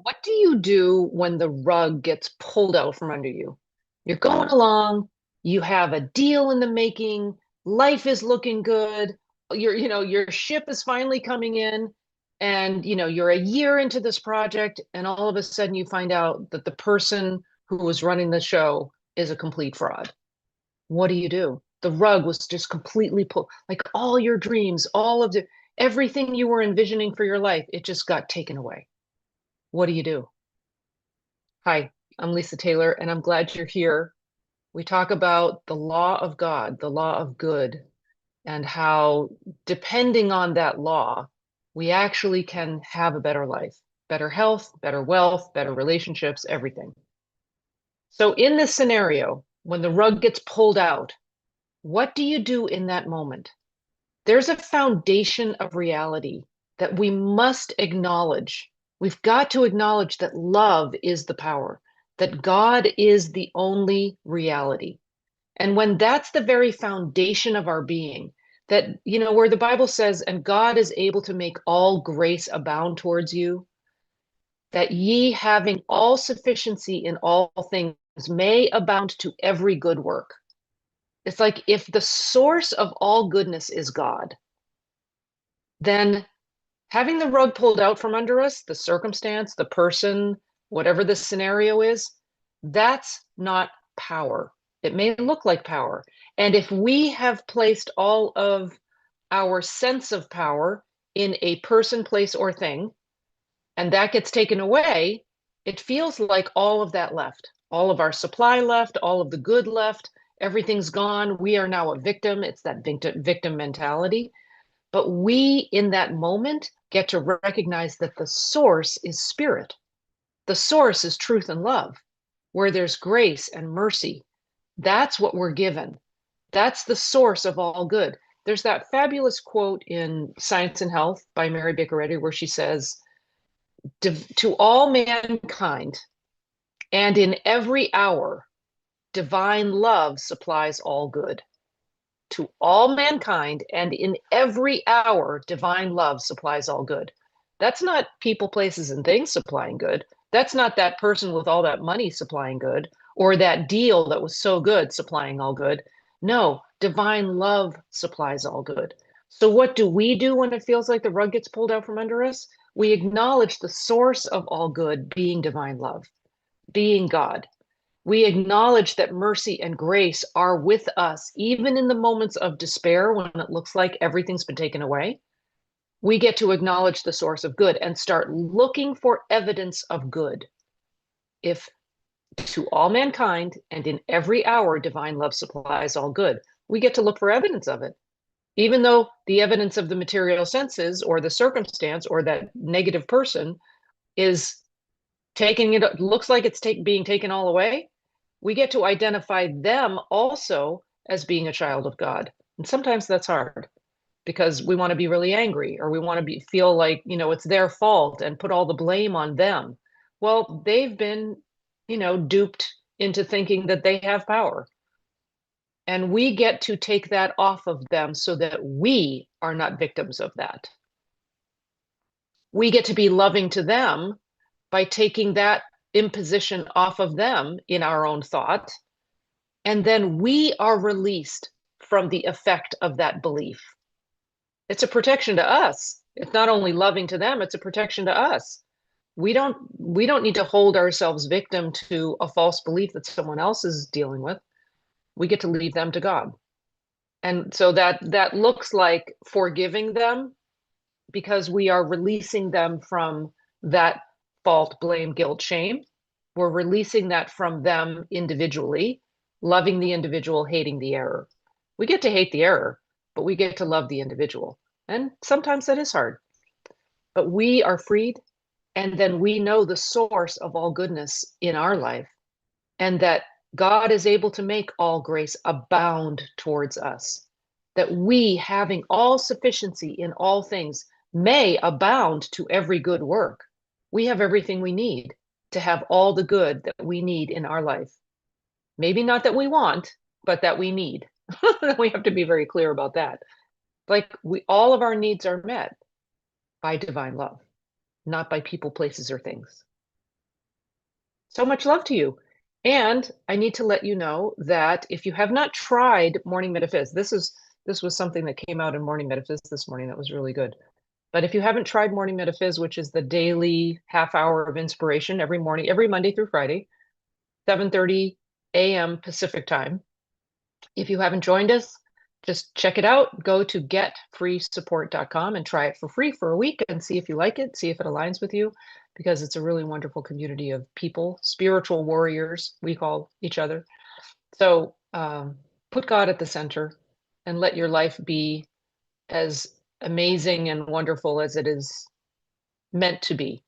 What do you do when the rug gets pulled out from under you? You're going along, you have a deal in the making, life is looking good, your ship is finally coming in, and you're a year into this project, and all of a sudden you find out that the person who was running the show is a complete fraud. What do you do? The rug was just completely pulled, like all your dreams, all of the everything you were envisioning for your life, it just got taken away. What do you do? Hi, I'm Lisa Taylor, and I'm glad you're here. We talk about the law of God, the law of good, and how depending on that law, we actually can have a better life, better health, better wealth, better relationships, everything. So, in this scenario, when the rug gets pulled out, what do you do in that moment? There's a foundation of reality that we must acknowledge. We've got to acknowledge that love is the power, that God is the only reality. And when that's the very foundation of our being, that, where the Bible says, and God is able to make all grace abound towards you, that ye having all sufficiency in all things may abound to every good work. It's like if the source of all goodness is God, then having the rug pulled out from under us, the circumstance, the person, whatever the scenario is, that's not power. It may look like power. And if we have placed all of our sense of power in a person, place, or thing, and that gets taken away, it feels like all of that left. All of our supply left, all of the good left, everything's gone. We are now a victim. It's that victim mentality. But we, in that moment, get to recognize that the source is spirit. The source is truth and love, where there's grace and mercy. That's what we're given. That's the source of all good. There's that fabulous quote in Science and Health by Mary Baker Eddy where she says, to all mankind and in every hour, divine love supplies all good. To all mankind and in every hour, divine love supplies all good. That's not people, places, and things supplying good. That's not that person with all that money supplying good or that deal that was so good supplying all good. No, divine love supplies all good. So, what do we do when it feels like the rug gets pulled out from under us? We acknowledge the source of all good being divine love, being God. We acknowledge that mercy and grace are with us, even in the moments of despair when it looks like everything's been taken away. We get to acknowledge the source of good and start looking for evidence of good. If to all mankind and in every hour divine love supplies all good, we get to look for evidence of it. Even though the evidence of the material senses or the circumstance or that negative person is taking it, looks like it's being taken all away, we get to identify them also as being a child of God. And sometimes that's hard because we want to be really angry or we want to feel like, it's their fault and put all the blame on them. Well, they've been, duped into thinking that they have power. And we get to take that off of them so that we are not victims of that. We get to be loving to them by taking that imposition off of them in our own thought. And then we are released from the effect of that belief. It's a protection to us. It's not only loving to them, it's a protection to us. We don't need to hold ourselves victim to a false belief that someone else is dealing with. We get to leave them to God. And so that looks like forgiving them because we are releasing them from that fault, blame, guilt, shame. We're releasing that from them individually, loving the individual, hating the error. We get to hate the error, but we get to love the individual. And sometimes that is hard, but we are freed. And then we know the source of all goodness in our life and that God is able to make all grace abound towards us, that we, having all sufficiency in all things, may abound to every good work. We have everything we need to have all the good that we need in our life. Maybe not that we want, but that we need. We have to be very clear about that. Like all of our needs are met by divine love, not by people, places, or things. So much love to you. And I need to let you know that if you have not tried Morning Metaphys, this was something that came out in Morning Metaphys this morning that was really good. But if you haven't tried Morning Metaphys, which is the daily half hour of inspiration every morning, every Monday through Friday, 7:30 a.m. Pacific time. If you haven't joined us, just check it out. Go to getfreesupport.com and try it for free for a week and see if you like it, see if it aligns with you, because it's a really wonderful community of people, spiritual warriors, we call each other. So put God at the center and let your life be as amazing and wonderful as it is meant to be.